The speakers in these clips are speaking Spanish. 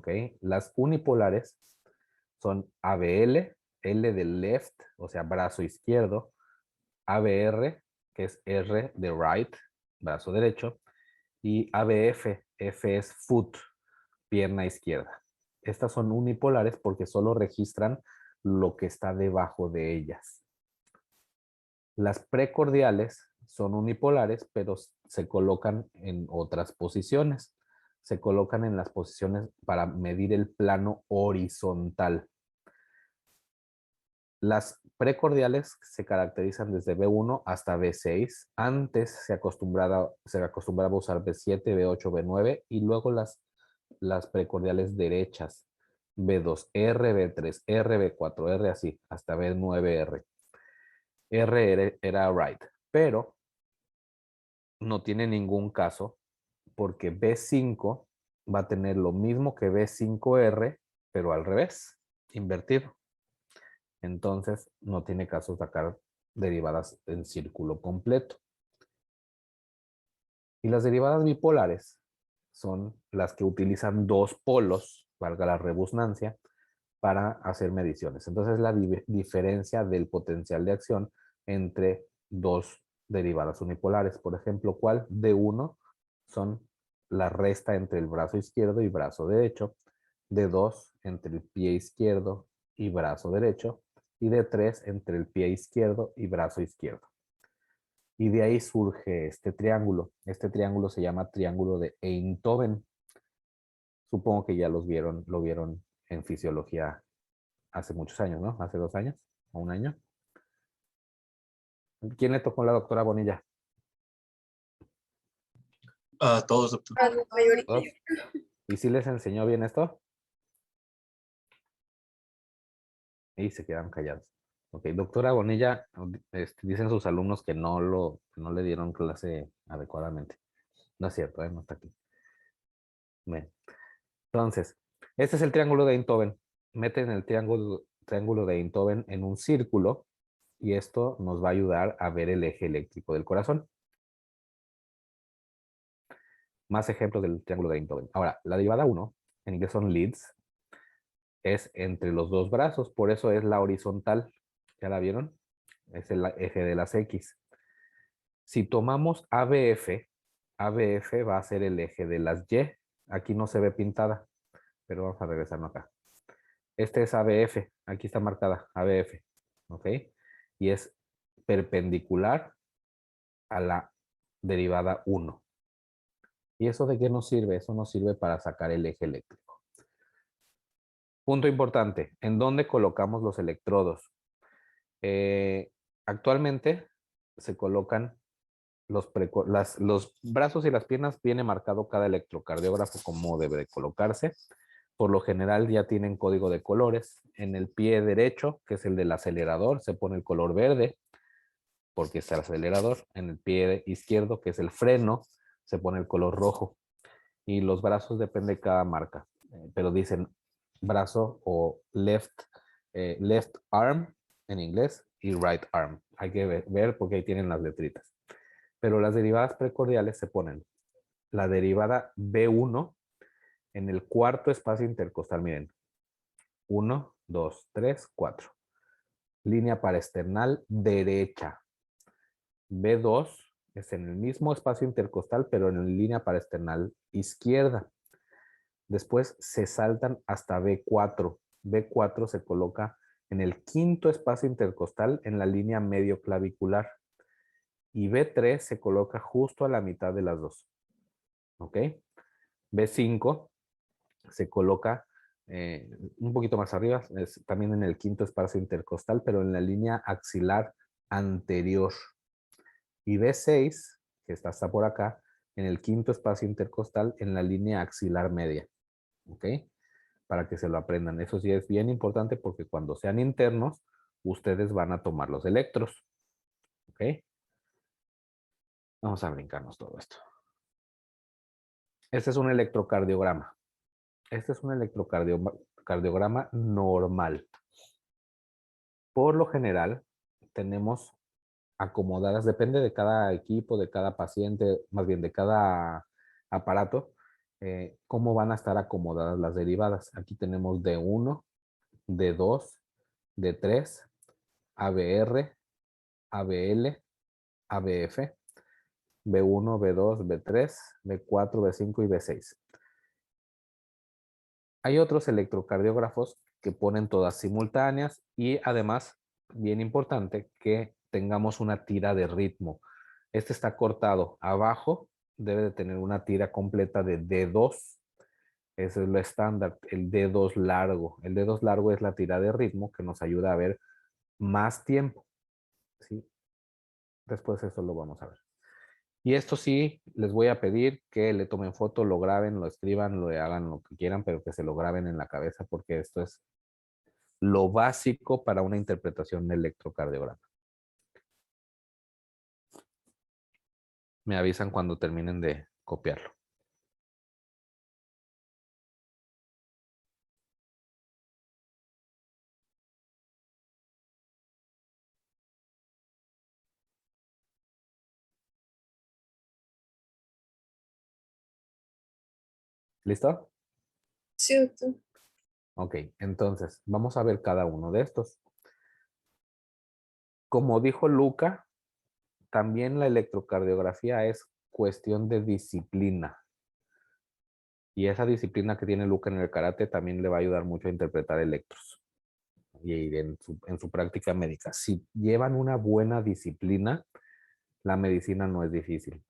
¿ok? Las unipolares son ABL, L de left, o sea, brazo izquierdo, ABR, que es R de right, brazo derecho, y ABF, F es foot, pierna izquierda. Estas son unipolares porque solo registran lo que está debajo de ellas. Las precordiales son unipolares, pero se colocan en otras posiciones. Se colocan en las posiciones para medir el plano horizontal. Las precordiales se caracterizan desde B1 hasta B6. Antes se acostumbraba a usar B7, B8, B9 y luego las precordiales derechas. B2R, B3R, B4R, así, hasta B9R. R era right, pero no tiene ningún caso porque B5 va a tener lo mismo que B5R, pero al revés, invertido. Entonces no tiene caso sacar derivadas en círculo completo. Y las derivadas bipolares son las que utilizan dos polos, valga la redundancia, para hacer mediciones. Entonces la diferencia del potencial de acción entre dos derivadas unipolares. Por ejemplo, ¿cuál? D1 son la resta entre el brazo izquierdo y brazo derecho. D2 entre el pie izquierdo y brazo derecho. Y D3 entre el pie izquierdo y brazo izquierdo. Y de ahí surge este triángulo. Este triángulo se llama triángulo de Einthoven. Supongo que ya lo vieron en fisiología hace muchos años, ¿no? Hace 2 años o 1 año. ¿Quién le tocó la doctora Bonilla? A todos, doctor. ¿Todos? ¿Y si les enseñó bien esto? Y se quedaron callados. Ok, doctora Bonilla, dicen sus alumnos que no le dieron clase adecuadamente. No es cierto, no está aquí. Bien. Entonces, este es el triángulo de Einthoven. Meten el triángulo de Einthoven en un círculo y esto nos va a ayudar a ver el eje eléctrico del corazón. Más ejemplos del triángulo de Einthoven. Ahora, la derivada 1, en inglés son leads, es entre los dos brazos, por eso es la horizontal. ¿Ya la vieron? Es el eje de las X. Si tomamos ABF, ABF va a ser el eje de las Y. Aquí no se ve pintada, pero vamos a regresarnos acá. Este es ABF, aquí está marcada ABF, ¿ok? Y es perpendicular a la derivada 1. ¿Y eso de qué nos sirve? Eso nos sirve para sacar el eje eléctrico. Punto importante, ¿en dónde colocamos los electrodos? Actualmente se colocan los brazos y las piernas, viene marcado cada electrocardiógrafo como debe de colocarse. Por lo general ya tienen código de colores. En el pie derecho, que es el del acelerador, se pone el color verde, porque es el acelerador. En el pie izquierdo, que es el freno, se pone el color rojo. Y los brazos depende de cada marca, pero dicen brazo o left arm en inglés y right arm. Hay que ver porque ahí tienen las letritas. Pero las derivadas precordiales se ponen la derivada B1 en el cuarto espacio intercostal. Miren, 1, 2, 3, 4. Línea paraesternal derecha. B2 es en el mismo espacio intercostal, pero en línea paraesternal izquierda. Después se saltan hasta B4. B4 se coloca en el quinto espacio intercostal en la línea medio clavicular. Y B3 se coloca justo a la mitad de las dos. ¿Ok? B5 se coloca un poquito más arriba, también en el quinto espacio intercostal, pero en la línea axilar anterior. Y B6, que está hasta por acá, en el quinto espacio intercostal, en la línea axilar media. ¿Ok? Para que se lo aprendan. Eso sí es bien importante porque cuando sean internos, ustedes van a tomar los electros. ¿Ok? Vamos a brincarnos todo esto. Este es un electrocardiograma. Este es un electrocardiograma normal. Por lo general, tenemos acomodadas, depende de cada equipo, de cada paciente, más bien de cada aparato, cómo van a estar acomodadas las derivadas. Aquí tenemos D1, D2, D3, ABR, ABL, ABF, B1, B2, B3, B4, B5 y B6. Hay otros electrocardiógrafos que ponen todas simultáneas y además, bien importante, que tengamos una tira de ritmo. Este está cortado abajo, debe de tener una tira completa de D2. Eso es lo estándar, el D2 largo. El D2 largo es la tira de ritmo que nos ayuda a ver más tiempo, ¿sí? Después eso lo vamos a ver. Y esto sí, les voy a pedir que le tomen foto, lo graben, lo escriban, lo hagan lo que quieran, pero que se lo graben en la cabeza porque esto es lo básico para una interpretación de electrocardiograma. Me avisan cuando terminen de copiarlo. ¿Listo? Sí, doctor. Ok, entonces vamos a ver cada uno de estos. Como dijo Luca, también la electrocardiografía es cuestión de disciplina. Y esa disciplina que tiene Luca en el karate también le va a ayudar mucho a interpretar electros. Y en su práctica médica. Si llevan una buena disciplina, la medicina no es difícil.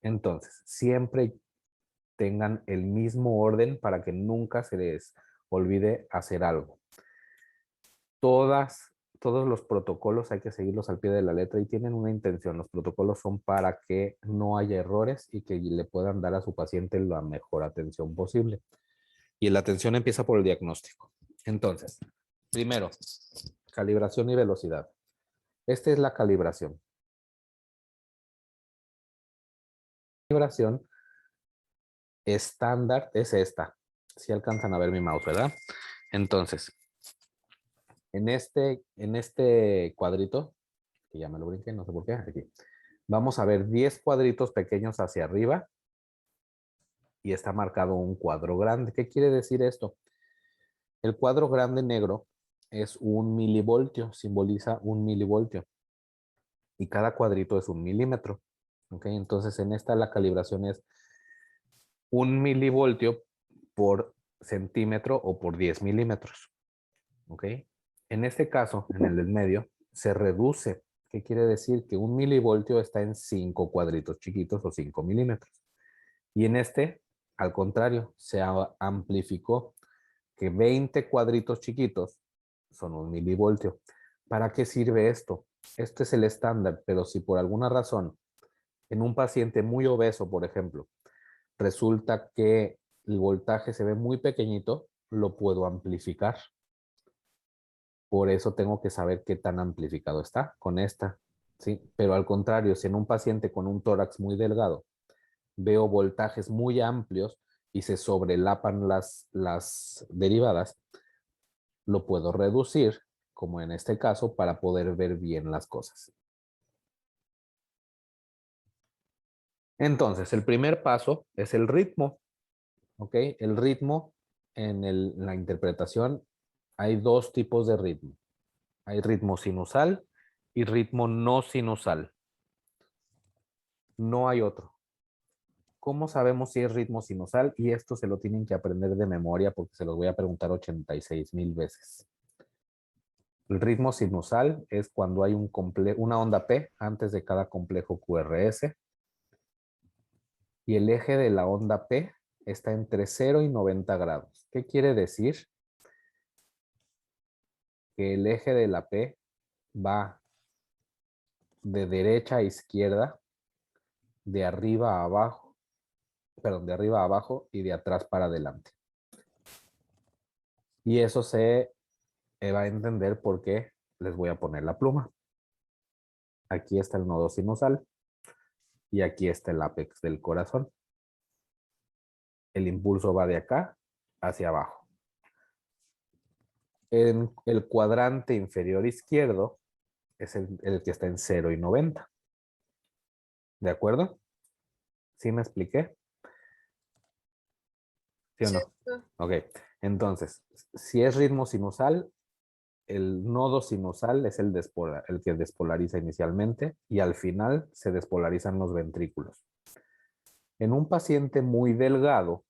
Entonces, siempre tengan el mismo orden para que nunca se les olvide hacer algo. Todos los protocolos hay que seguirlos al pie de la letra y tienen una intención. Los protocolos son para que no haya errores y que le puedan dar a su paciente la mejor atención posible. Y la atención empieza por el diagnóstico. Entonces, primero, calibración y velocidad. Esta es la calibración. La calibración estándar es esta. Si alcanzan a ver mi mouse, ¿verdad? Entonces, en este cuadrito, que ya me lo brinqué, no sé por qué, aquí. Vamos a ver 10 cuadritos pequeños hacia arriba y está marcado un cuadro grande. ¿Qué quiere decir esto? El cuadro grande negro es un milivoltio, simboliza un milivoltio. Y cada cuadrito es un milímetro. ¿Ok? Entonces en esta la calibración es 1 milivoltio por centímetro o por 10 milímetros. ¿Ok? En este caso, en el del medio, se reduce. ¿Qué quiere decir? Que 1 milivoltio está en 5 cuadritos chiquitos o 5 milímetros. Y en este, al contrario, se amplificó que 20 cuadritos chiquitos son 1 milivoltio. ¿Para qué sirve esto? Este es el estándar, pero si por alguna razón en un paciente muy obeso, por ejemplo, resulta que el voltaje se ve muy pequeñito, lo puedo amplificar. Por eso tengo que saber qué tan amplificado está con esta, ¿sí? Pero al contrario, si en un paciente con un tórax muy delgado veo voltajes muy amplios y se sobrelapan las derivadas, lo puedo reducir, como en este caso, para poder ver bien las cosas. Entonces, el primer paso es el ritmo. ¿Ok? El ritmo en la interpretación hay dos tipos de ritmo. Hay ritmo sinusal y ritmo no sinusal. No hay otro. ¿Cómo sabemos si es ritmo sinusal? Y esto se lo tienen que aprender de memoria porque se los voy a preguntar 86,000 veces. El ritmo sinusal es cuando hay una onda P antes de cada complejo QRS. Y el eje de la onda P está entre 0 y 90 grados. ¿Qué quiere decir? Que el eje de la P va de derecha a izquierda, de arriba a abajo, perdón, de arriba a abajo y de atrás para adelante. Y eso se va a entender porque les voy a poner la pluma. Aquí está el nodo sinusal y aquí está el ápex del corazón. El impulso va de acá hacia abajo. En el cuadrante inferior izquierdo es el que está en 0 y 90. ¿De acuerdo? ¿Sí me expliqué? ¿Sí o Sí, no? doctor. Ok, entonces, si es ritmo sinusal, el nodo sinusal es el que despolariza inicialmente y al final se despolarizan los ventrículos. En un paciente muy delgado,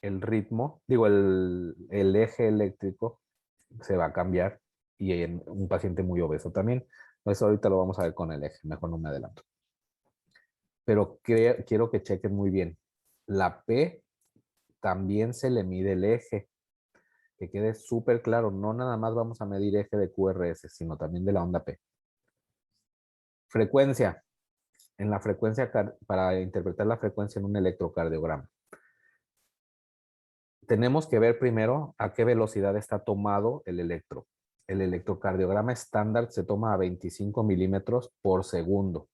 el ritmo, digo, el eje eléctrico se va a cambiar y en un paciente muy obeso también. Eso ahorita lo vamos a ver con el eje, mejor no me adelanto. Pero quiero que chequen muy bien. La P también se le mide el eje. Que quede súper claro, no nada más vamos a medir eje de QRS, sino también de la onda P. Frecuencia. En la frecuencia, para interpretar la frecuencia en un electrocardiograma. Tenemos que ver primero a qué velocidad está tomado el electro. El electrocardiograma estándar se toma a 25 milímetros por segundo.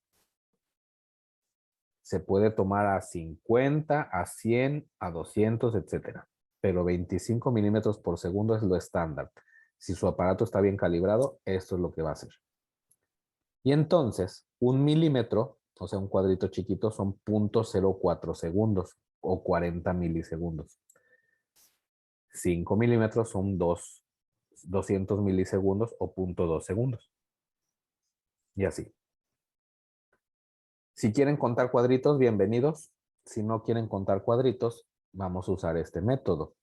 Se puede tomar a 50, a 100, a 200, etcétera. Pero 25 milímetros por segundo es lo estándar. Si su aparato está bien calibrado, esto es lo que va a hacer. Y entonces, 1 milímetro, o sea, un cuadrito chiquito, son 0.04 segundos o 40 milisegundos. 5 milímetros son 200 milisegundos o 0.2 segundos. Y así. Si quieren contar cuadritos, bienvenidos. Si no quieren contar cuadritos, vamos a usar este método.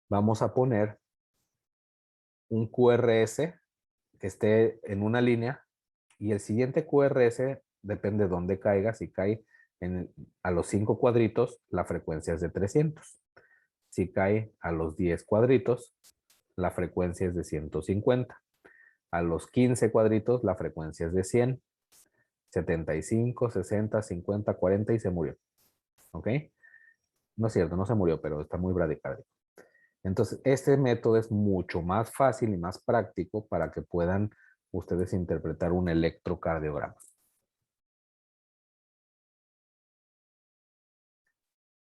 Vamos a poner un QRS que esté en una línea y el siguiente QRS depende de dónde caiga. Si cae a los 5 cuadritos, la frecuencia es de 300. Si cae a los 10 cuadritos, la frecuencia es de 150. A los 15 cuadritos, la frecuencia es de 100. 75, 60, 50, 40 y se murió. ¿Ok? No es cierto, no se murió, pero está muy bradicárdico. Entonces, este método es mucho más fácil y más práctico para que puedan ustedes interpretar un electrocardiograma.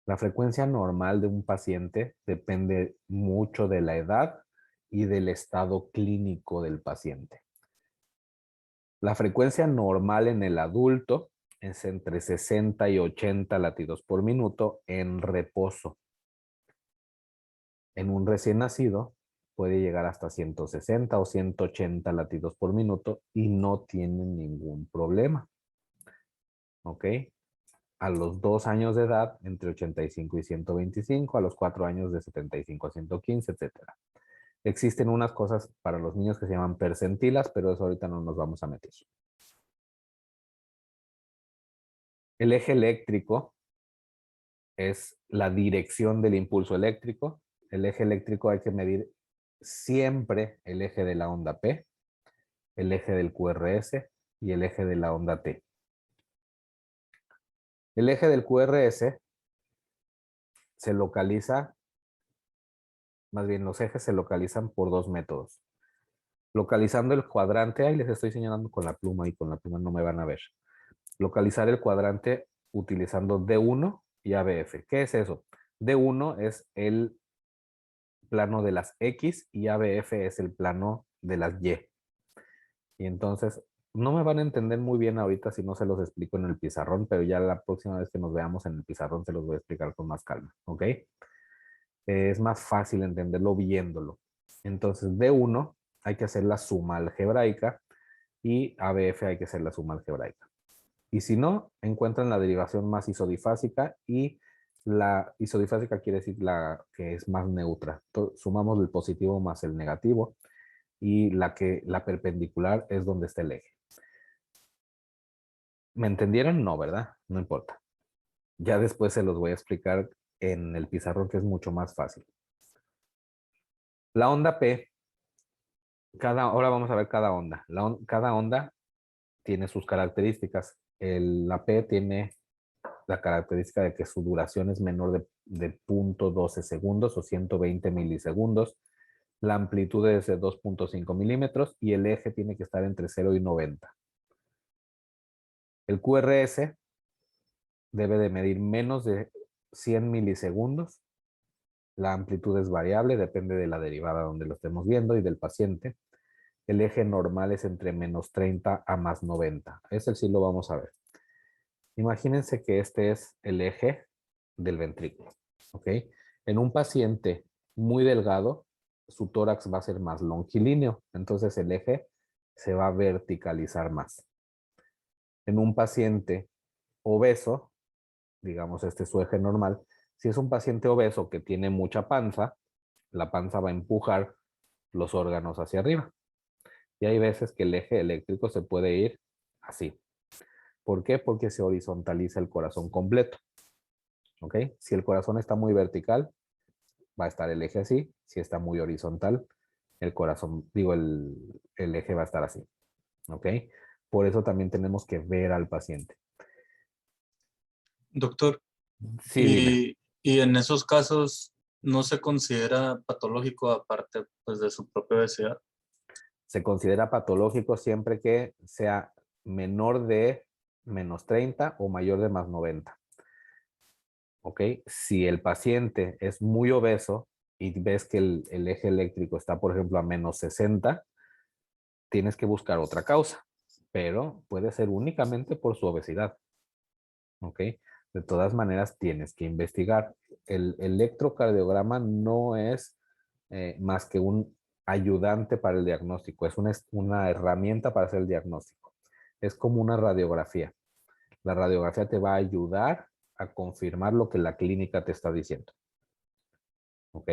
La frecuencia normal de un paciente depende mucho de la edad y del estado clínico del paciente. La frecuencia normal en el adulto es entre 60 y 80 latidos por minuto en reposo. En un recién nacido puede llegar hasta 160 o 180 latidos por minuto y no tiene ningún problema. ¿Ok? A los 2 años de edad, entre 85 y 125, a los 4 años de 75 a 115, etc. Existen unas cosas para los niños que se llaman percentilas, pero eso ahorita no nos vamos a meter. El eje eléctrico es la dirección del impulso eléctrico. El eje eléctrico hay que medir siempre el eje de la onda P, el eje del QRS y el eje de la onda T. El eje del QRS se localiza, más bien los ejes se localizan por dos métodos. Localizando el cuadrante, ahí les estoy señalando con la pluma y con la pluma no me van a ver. Localizar el cuadrante utilizando D1 y ABF. ¿Qué es eso? D1 es el plano de las X y ABF es el plano de las Y. Y entonces, no me van a entender muy bien ahorita si no se los explico en el pizarrón, pero ya la próxima vez que nos veamos en el pizarrón se los voy a explicar con más calma, ¿ok? Es más fácil entenderlo viéndolo. Entonces, D1 hay que hacer la suma algebraica y ABF hay que hacer la suma algebraica. Y si no, encuentran la derivación más isodifásica y la isodifásica quiere decir la que es más neutra. Sumamos el positivo más el negativo y la perpendicular es donde está el eje. ¿Me entendieron? No, ¿verdad? No importa. Ya después se los voy a explicar en el pizarrón que es mucho más fácil. La onda P, ahora vamos a ver cada onda. Cada onda tiene sus características. La P tiene la característica de que su duración es menor de 0.12 segundos o 120 milisegundos. La amplitud es de 2.5 milímetros y el eje tiene que estar entre 0 y 90. El QRS debe de medir menos de 100 milisegundos. La amplitud es variable, depende de la derivada donde lo estemos viendo y del paciente. El eje normal es entre menos 30 a más 90. Ese sí lo vamos a ver. Imagínense que este es el eje del ventrículo. ¿Ok? En un paciente muy delgado, su tórax va a ser más longilíneo, entonces el eje se va a verticalizar más. En un paciente obeso, digamos este es su eje normal, si es un paciente obeso que tiene mucha panza, la panza va a empujar los órganos hacia arriba. Y hay veces que el eje eléctrico se puede ir así. ¿Por qué? Porque se horizontaliza el corazón completo. ¿Ok? Si el corazón está muy vertical, va a estar el eje así. Si está muy horizontal, el corazón, digo, el eje va a estar así. ¿Ok? Por eso también tenemos que ver al paciente. Doctor, Sí, dime. y en esos casos no se considera patológico aparte pues, de su propia obesidad. Se considera patológico siempre que sea menor de -30 o mayor de +90. ¿Ok? Si el paciente es muy obeso y ves que el eje eléctrico está, por ejemplo, a -60, tienes que buscar otra causa, pero puede ser únicamente por su obesidad. ¿Ok? De todas maneras, tienes que investigar. El electrocardiograma no es más que un ayudante para el diagnóstico, es una herramienta para hacer el diagnóstico. Es como una radiografía. La radiografía te va a ayudar a confirmar lo que la clínica te está diciendo. ¿Ok?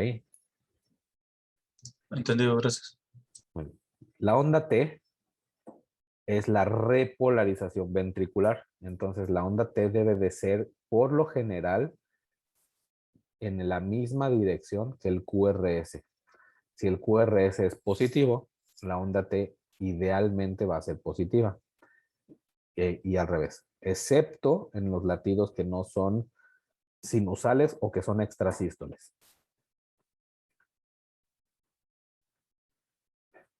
Entendido, gracias. Bueno, la onda T es la repolarización ventricular. Entonces, la onda T debe de ser, por lo general, en la misma dirección que el QRS. Si el QRS es positivo, la onda T idealmente va a ser positiva. Y al revés, excepto en los latidos que no son sinusales o que son extrasístoles.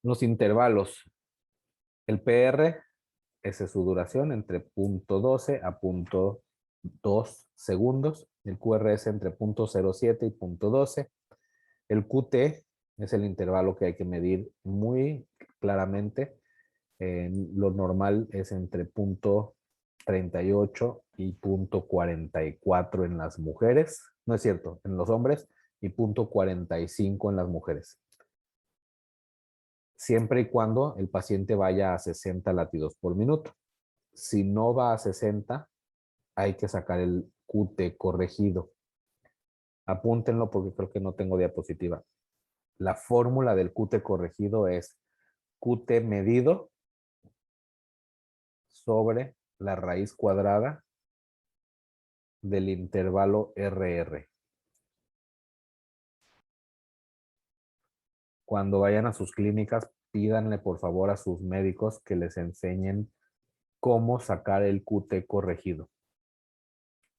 Los intervalos. El PR, esa es su duración, entre 0.12 a 0.2 segundos. El QRS entre 0.07 y 0.12. El QT es el intervalo que hay que medir muy claramente. Lo normal es entre 0.38 y 0.44 en las mujeres. No es cierto, en los hombres, y 0.45 en las mujeres. Siempre y cuando el paciente vaya a 60 latidos por minuto. Si no va a 60, hay que sacar el QT corregido. Apúntenlo porque creo que no tengo diapositiva. La fórmula del QT corregido es QT medido sobre la raíz cuadrada del intervalo RR. Cuando vayan a sus clínicas, pídanle por favor a sus médicos que les enseñen cómo sacar el QT corregido.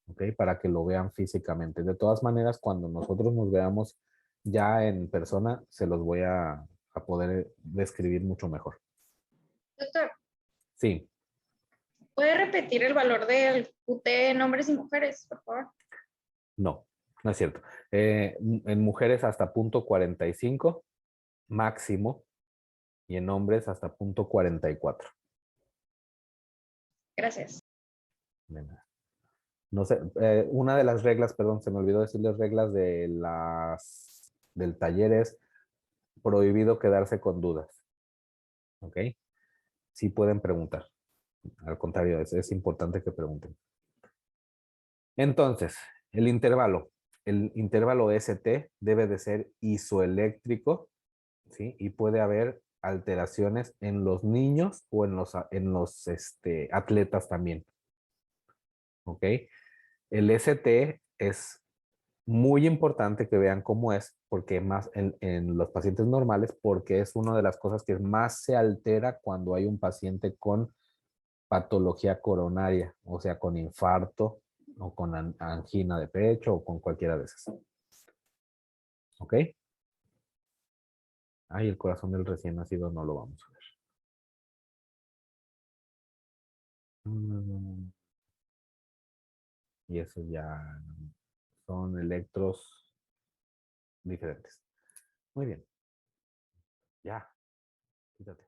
¿Ok? Para que lo vean físicamente. De todas maneras, cuando nosotros nos veamos ya en persona, se los voy a poder describir mucho mejor. Doctor, Sí, ¿puede repetir el valor del QT en hombres y mujeres, por favor? no, no es cierto. En mujeres hasta 0.45 máximo y en hombres hasta 0.44. Gracias. De nada. No sé, una de las reglas, perdón, se me olvidó decirles reglas del taller es prohibido quedarse con dudas. ¿Ok? Sí pueden preguntar. Al contrario, es importante que pregunten. Entonces, el intervalo. El intervalo ST debe de ser isoeléctrico, ¿sí? Y puede haber alteraciones en los niños o en los atletas también. ¿Ok? El ST es muy importante que vean cómo es, porque más en los pacientes normales, porque es una de las cosas que más se altera cuando hay un paciente con patología coronaria, o sea, con infarto o con angina de pecho o con cualquiera de esas. ¿Ok? Ay, el corazón del recién nacido no lo vamos a ver. Y eso ya son electros diferentes. Muy bien. Ya, quítate.